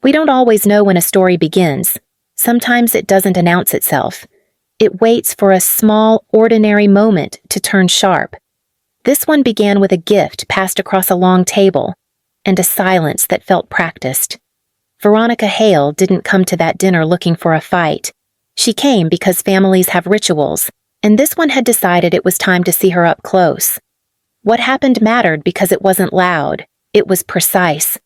We don't always know when a story begins. Sometimes it doesn't announce itself. It waits for a small, ordinary moment to turn sharp. This one began with a gift passed across a long table, and a silence that felt practiced. Veronica Hale didn't come to that dinner looking for a fight. She came because families have rituals, and this one had decided it was time to see her up close. What happened mattered because it wasn't loud. It was precise.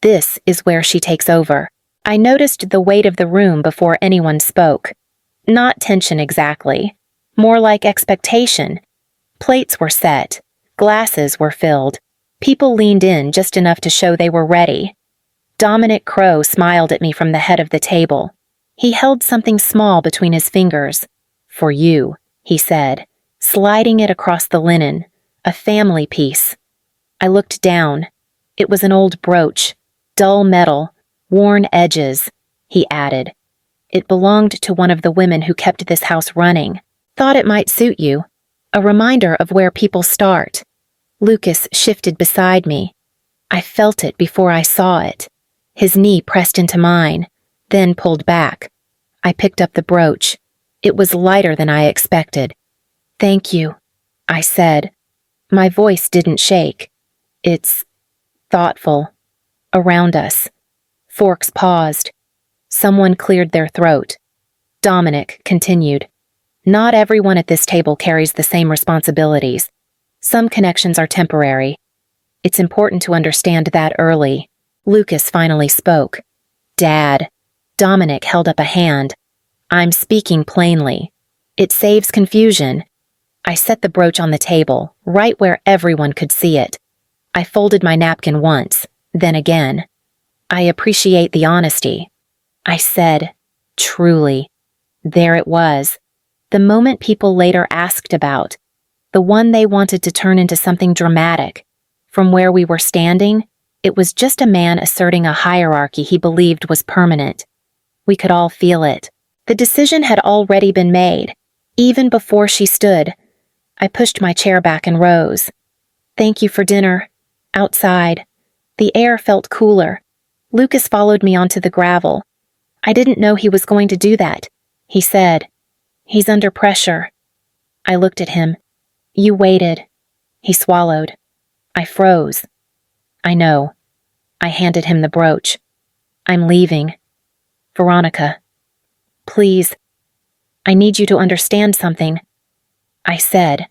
This is where she takes over. I noticed the weight of the room before anyone spoke. Not tension exactly. More like expectation. Plates were set. Glasses were filled. People leaned in just enough to show they were ready. Dominic Crow smiled at me from the head of the table. He held something small between his fingers. "For you," he said, sliding it across the linen. A family piece. I looked down. It was an old brooch. Dull metal. Worn edges. He added. "It belonged to one of the women who kept this house running. Thought it might suit you. A reminder of where people start." Lucas shifted beside me. I felt it before I saw it. His knee pressed into mine, then pulled back. I picked up the brooch. It was lighter than I expected. "Thank you," I said. My voice didn't shake. "It's thoughtful." Around us. Forks paused. Someone cleared their throat. Dominic continued. "Not everyone at this table carries the same responsibilities. Some connections are temporary. It's important to understand that early." Lucas finally spoke. "Dad." Dominic held up a hand. "I'm speaking plainly. It saves confusion." I set the brooch on the table, right where everyone could see it. I folded my napkin once, then again. "I appreciate the honesty," I said, truly. There it was. The moment people later asked about. The one they wanted to turn into something dramatic. From where we were standing, it was just a man asserting a hierarchy he believed was permanent. We could all feel it. The decision had already been made, even before she stood. I pushed my chair back and rose. "Thank you for dinner." Outside. The air felt cooler. Lucas followed me onto the gravel. "I didn't know he was going to do that," he said. "He's under pressure." I looked at him. "You waited." He swallowed. I froze. "I know." I handed him the brooch. "I'm leaving." "Veronica, please. I need you to understand something." I said.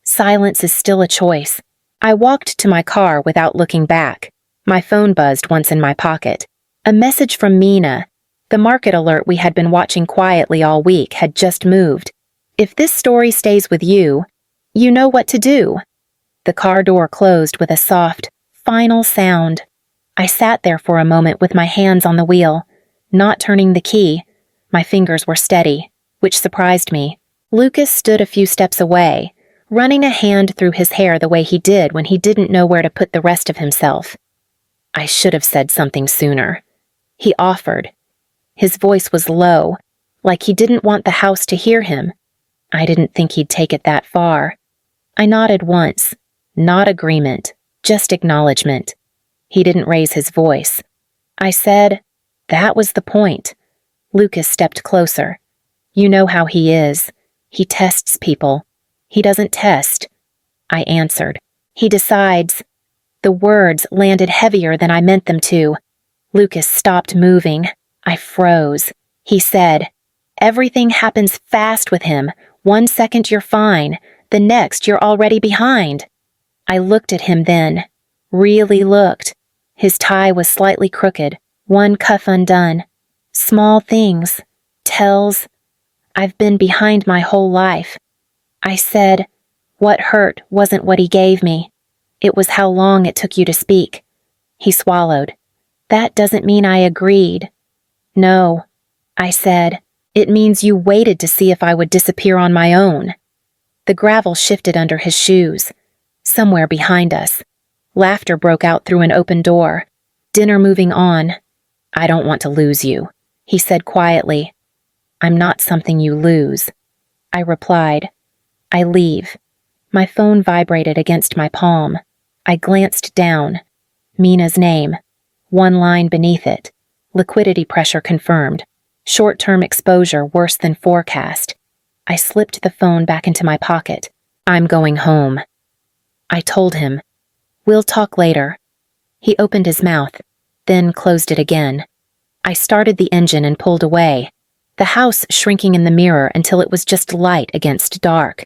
Silence is still a choice. I walked to my car without looking back. My phone buzzed once in my pocket. A message from Mina. The market alert we had been watching quietly all week had just moved. "If this story stays with you, you know what to do." The car door closed with a soft, final sound. I sat there for a moment with my hands on the wheel, not turning the key. My fingers were steady, which surprised me. Lucas stood a few steps away, running a hand through his hair the way he did when he didn't know where to put the rest of himself. I should have said something sooner. He offered. His voice was low, like he didn't want the house to hear him. I didn't think he'd take it that far. I nodded once. Not agreement, just acknowledgement. He didn't raise his voice. I said, "That was the point." Lucas stepped closer. "You know how he is. He tests people. He doesn't test." I answered. "He decides." The words landed heavier than I meant them to. Lucas stopped moving. I froze. He said, "Everything happens fast with him. 1 second you're fine. The next you're already behind." I looked at him then. Really looked. His tie was slightly crooked, one cuff undone. Small things. Tells. I've been behind my whole life. I said, "What hurt wasn't what he gave me. It was how long it took you to speak." He swallowed. "That doesn't mean I agreed." "No," I said. "It means you waited to see if I would disappear on my own." The gravel shifted under his shoes. Somewhere behind us. Laughter broke out through an open door. Dinner moving on. "I don't want to lose you," he said quietly. "I'm not something you lose." I replied. I leave. My phone vibrated against my palm. I glanced down. Mina's name. One line beneath it. Liquidity pressure confirmed. Short-term exposure worse than forecast. I slipped the phone back into my pocket. I'm going home. I told him. We'll talk later. He opened his mouth, then closed it again. I started the engine and pulled away, the house shrinking in the mirror until it was just light against dark.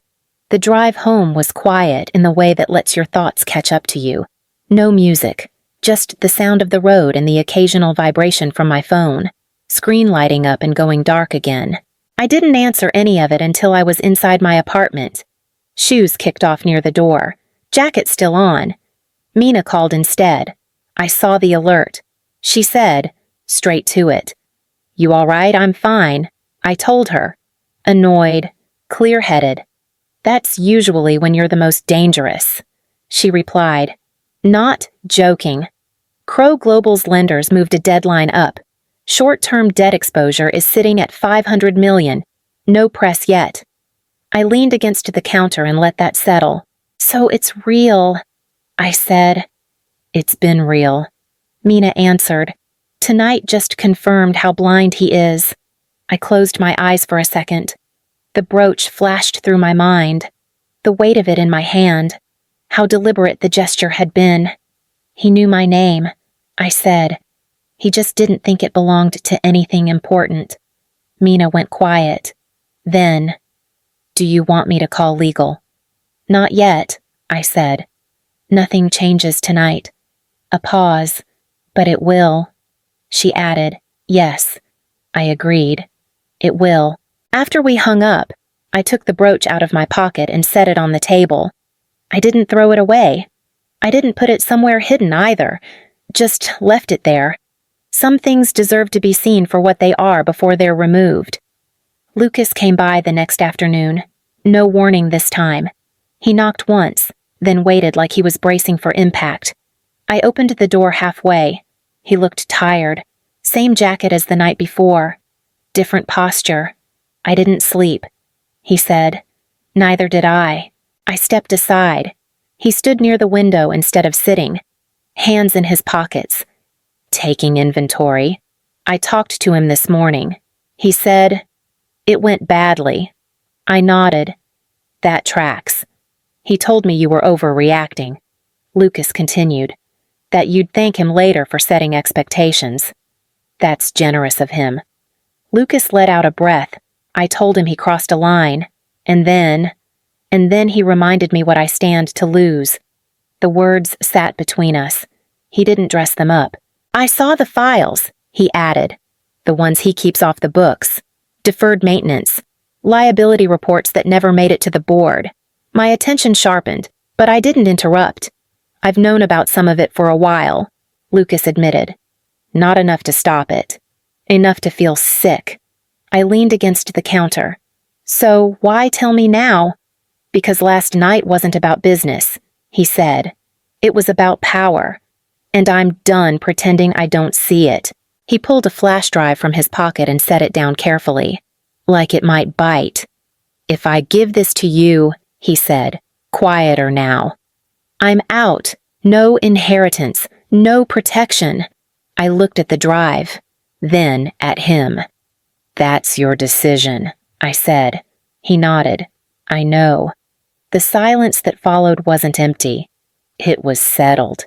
The drive home was quiet in the way that lets your thoughts catch up to you. No music, just the sound of the road and the occasional vibration from my phone, screen lighting up and going dark again. I didn't answer any of it until I was inside my apartment. Shoes kicked off near the door, jacket still on. Mina called instead. I saw the alert. She said, straight to it. You all right? I'm fine. I told her. Annoyed, clear-headed. That's usually when you're the most dangerous. She replied, not joking. Crow Global's lenders moved a deadline up. Short-term debt exposure is sitting at $500 million. No press yet. I leaned against the counter and let that settle. So it's real, I said. It's been real. Mina answered. Tonight just confirmed how blind he is. I closed my eyes for a second. The brooch flashed through my mind. The weight of it in my hand. How deliberate the gesture had been. He knew my name, I said. He just didn't think it belonged to anything important. Mina went quiet. Then, do you want me to call legal? Not yet, I said. Nothing changes tonight. A pause. But it will. She added, yes. I agreed. It will. After we hung up, I took the brooch out of my pocket and set it on the table. I didn't throw it away. I didn't put it somewhere hidden either. Just left it there. Some things deserve to be seen for what they are before they're removed. Lucas came by the next afternoon. No warning this time. He knocked once, then waited like he was bracing for impact. I opened the door halfway. He looked tired. Same jacket as the night before. Different posture. I didn't sleep, he said. Neither did I. I stepped aside. He stood near the window instead of sitting, hands in his pockets. Taking inventory. I talked to him this morning. He said, it went badly. I nodded. That tracks. He told me you were overreacting. Lucas continued. That you'd thank him later for setting expectations. That's generous of him. Lucas let out a breath. I told him he crossed a line. And then he reminded me what I stand to lose. The words sat between us. He didn't dress them up. I saw the files, he added. The ones he keeps off the books. Deferred maintenance. Liability reports that never made it to the board. My attention sharpened, but I didn't interrupt. I've known about some of it for a while, Lucas admitted. Not enough to stop it. Enough to feel sick. I leaned against the counter. So why tell me now? Because last night wasn't about business, he said. It was about power. And I'm done pretending I don't see it. He pulled a flash drive from his pocket and set it down carefully, like it might bite. If I give this to you, he said, quieter now. I'm out. No inheritance. No protection. I looked at the drive, then at him. That's your decision, I said. He nodded. I know. The silence that followed wasn't empty. It was settled.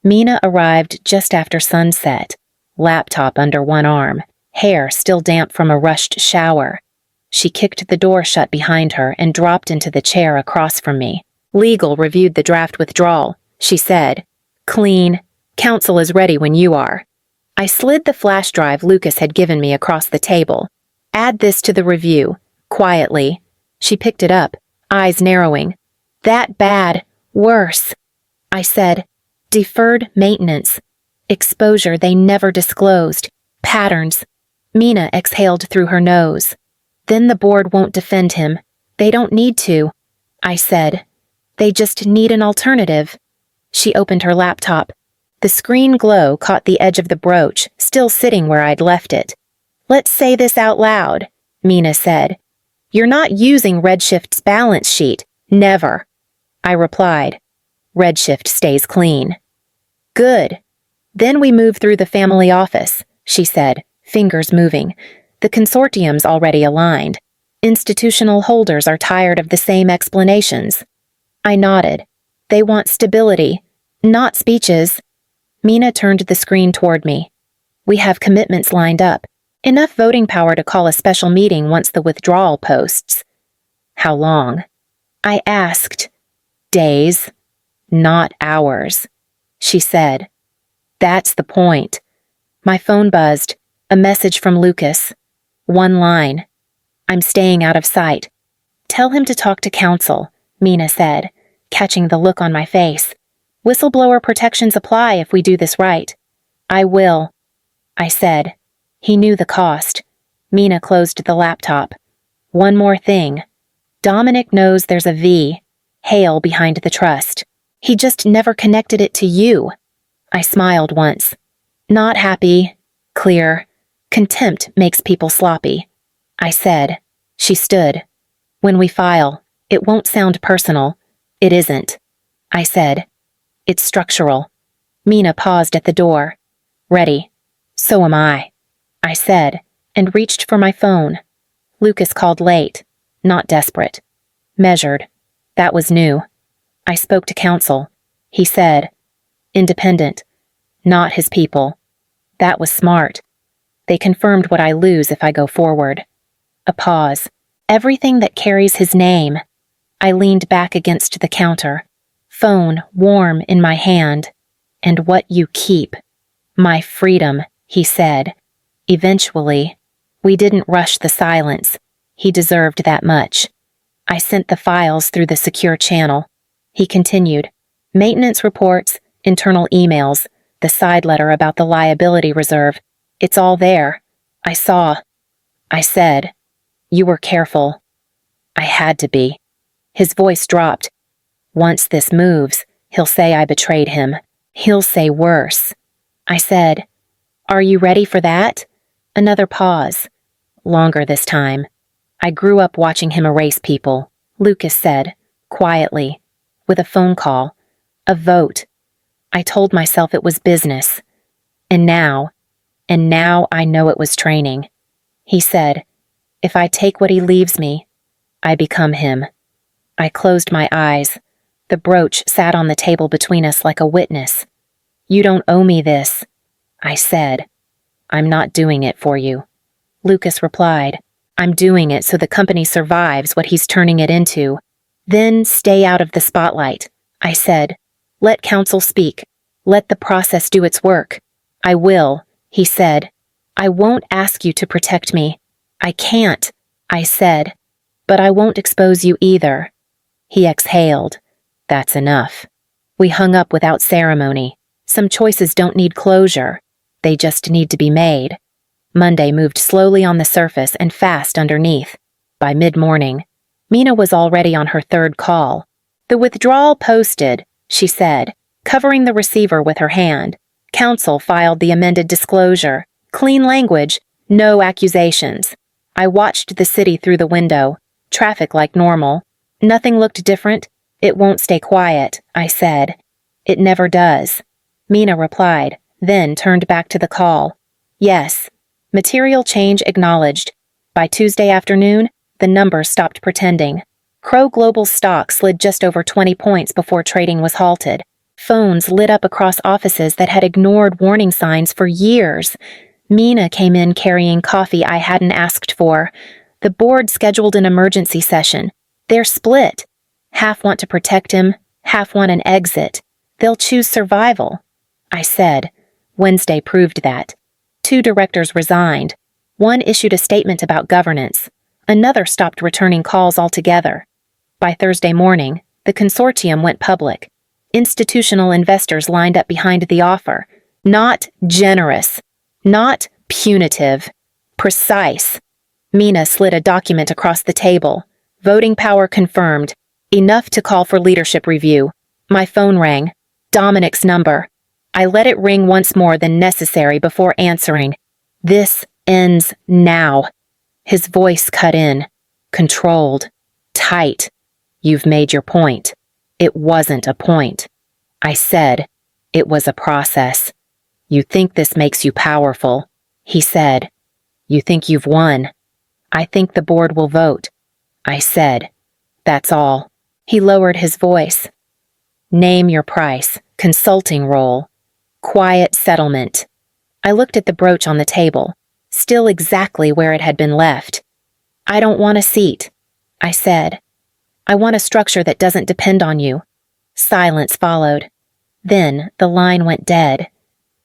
Mina arrived just after sunset, laptop under one arm, hair still damp from a rushed shower. She kicked the door shut behind her and dropped into the chair across from me. Legal reviewed the draft withdrawal, she said. Clean. Counsel is ready when you are. I slid the flash drive Lucas had given me across the table. Add this to the review, quietly. She picked it up, eyes narrowing. That bad. Worse. I said, deferred maintenance. Exposure they never disclosed. Patterns. Mina exhaled through her nose. Then the board won't defend him. They don't need to. I said. They just need an alternative. She opened her laptop. The screen glow caught the edge of the brooch, still sitting where I'd left it. Let's say this out loud, Mina said. You're not using Redshift's balance sheet. Never. I replied. Redshift stays clean. Good. Then we move through the family office. she said, fingers moving. The consortium's already aligned. Institutional holders are tired of the same explanations. I nodded. They want stability, not speeches. Mina turned the screen toward me. We have commitments lined up. Enough voting power to call a special meeting once the withdrawal posts. How long? I asked. Days, not hours, she said. That's the point. My phone buzzed. A message from Lucas. One line. I'm staying out of sight. Tell him to talk to counsel, Mina said, catching the look on my face. Whistleblower protections apply if we do this right. I will, I said. He knew the cost. Mina closed the laptop. One more thing. Dominic knows there's a V, Hale, behind the trust. He just never connected it to you. I smiled once. Not happy. Clear. Contempt makes people sloppy. I said. She stood. When we file, it won't sound personal. It isn't. I said. It's structural. Mina paused at the door. Ready. So am I said, and reached for my phone. Lucas called late. Not desperate. Measured. That was new. I spoke to counsel. He said. Independent. Not his people. That was smart. They confirmed what I lose if I go forward. A pause. Everything that carries his name. I leaned back against the counter. Phone warm in my hand. And what you keep. My freedom, he said. Eventually. We didn't rush the silence. He deserved that much. I sent the files through the secure channel. He continued. Maintenance reports, internal emails, the side letter about the liability reserve. It's all there. I saw. I said. You were careful. I had to be. His voice dropped. Once this moves, he'll say I betrayed him. He'll say worse. I said. Are you ready for that? Another pause. Longer this time. I grew up watching him erase people, Lucas said, quietly, with a phone call, a vote. I told myself it was business. And now I know it was training. He said, if I take what he leaves me, I become him. I closed my eyes. The brooch sat on the table between us like a witness. You don't owe me this, I said. I'm not doing it for you. Lucas replied, I'm doing it so the company survives what he's turning it into. Then stay out of the spotlight, I said. Let counsel speak. Let the process do its work. I will, he said. I won't ask you to protect me. I can't, I said. But I won't expose you either. He exhaled. That's enough. We hung up without ceremony. Some choices don't need closure. They just need to be made. Monday moved slowly on the surface and fast underneath. By mid-morning, Mina was already on her third call. The withdrawal posted, she said, covering the receiver with her hand. Counsel filed the amended disclosure. Clean language, no accusations. I watched the city through the window. Traffic like normal. Nothing looked different. It won't stay quiet, I said. It never does. Mina replied, then turned back to the call. Yes. Material change acknowledged. By Tuesday afternoon, the numbers stopped pretending. Crow Global stock slid just over 20 points before trading was halted. Phones lit up across offices that had ignored warning signs for years. Mina came in carrying coffee I hadn't asked for. The board scheduled an emergency session. They're split. Half want to protect him, half want an exit. They'll choose survival. I said. Wednesday proved that. 2 directors resigned. One issued a statement about governance. Another stopped returning calls altogether. By Thursday morning, the consortium went public. Institutional investors lined up behind the offer. Not generous. Not punitive. Precise. Mina slid a document across the table. Voting power confirmed. Enough to call for leadership review. My phone rang. Dominic's number. I let it ring once more than necessary before answering. This ends now. His voice cut in. Controlled. Tight. You've made your point. It wasn't a point. I said. It was a process. You think this makes you powerful. He said, "You think you've won." "I think the board will vote," I said. "That's all." He lowered his voice. "Name your price. Consulting role. Quiet settlement." I looked at the brooch on the table, still exactly where it had been left. "I don't want a seat," I said. "I want a structure that doesn't depend on you." Silence followed. Then the line went dead.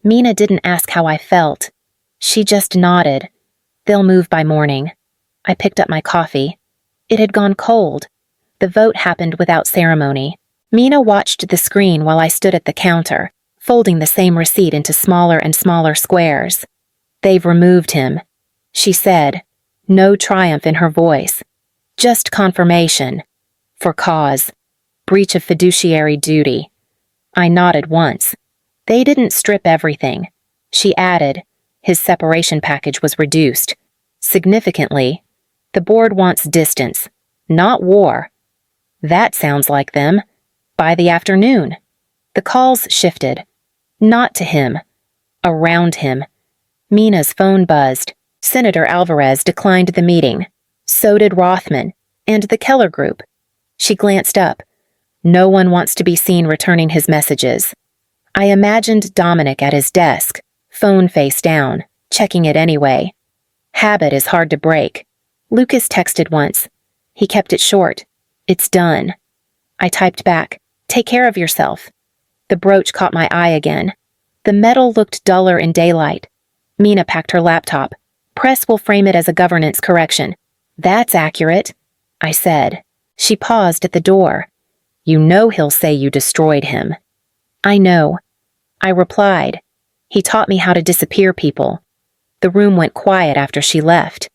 Mina didn't ask how I felt. She just nodded. "They'll move by morning." I picked up my coffee. It had gone cold. The vote happened without ceremony. Mina watched the screen while I stood at the counter, folding the same receipt into smaller and smaller squares. "They've removed him," she said, no triumph in her voice. "Just confirmation. For cause. Breach of fiduciary duty." I nodded once. "They didn't strip everything." She added, "His separation package was reduced. Significantly. The board wants distance, not war." That sounds like them. By the afternoon. The calls shifted. Not to him. Around him. Mina's phone buzzed. Senator Alvarez declined the meeting. So did Rothman, and the Keller Group. She glanced up. No one wants to be seen returning his messages. I imagined Dominic at his desk, phone face down, checking it anyway. Habit is hard to break. Lucas texted once. He kept it short. "It's done." I typed back, "Take care of yourself." The brooch caught my eye again. The metal looked duller in daylight. Mina packed her laptop. "Press will frame it as a governance correction." "That's accurate," I said. She paused at the door. "You know he'll say you destroyed him." "I know." I replied. "He taught me how to disappear people." The room went quiet after she left.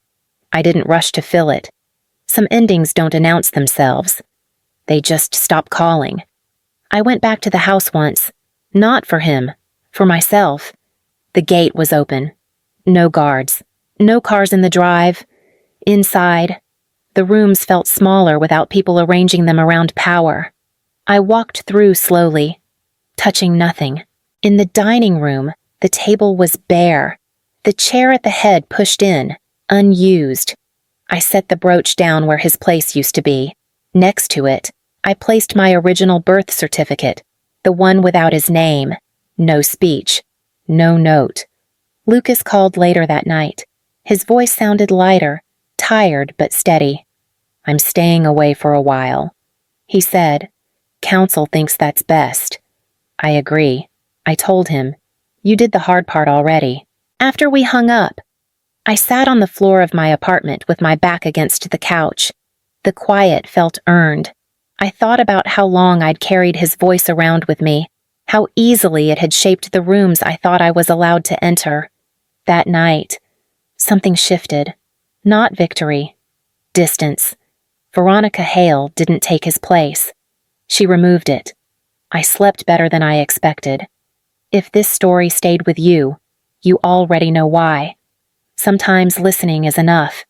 I didn't rush to fill it. Some endings don't announce themselves. They just stop calling. I went back to the house once. Not for him. For myself. The gate was open. No guards. No cars in the drive. Inside, the rooms felt smaller without people arranging them around power. I walked through slowly, touching nothing. In the dining room, the table was bare. The chair at the head pushed in, unused. I set the brooch down where his place used to be. Next to it, I placed my original birth certificate, the one without his name. No speech. No note. Lucas called later that night. His voice sounded lighter, tired but steady. "I'm staying away for a while," he said. "Council thinks that's best." I agree. I told him, "You did the hard part already." After we hung up, I sat on the floor of my apartment with my back against the couch. The quiet felt earned. I thought about how long I'd carried his voice around with me, how easily it had shaped the rooms I thought I was allowed to enter. That night, something shifted. Not victory. Distance. Veronica Hale didn't take his place. She removed it. I slept better than I expected. If this story stayed with you, you already know why. Sometimes listening is enough.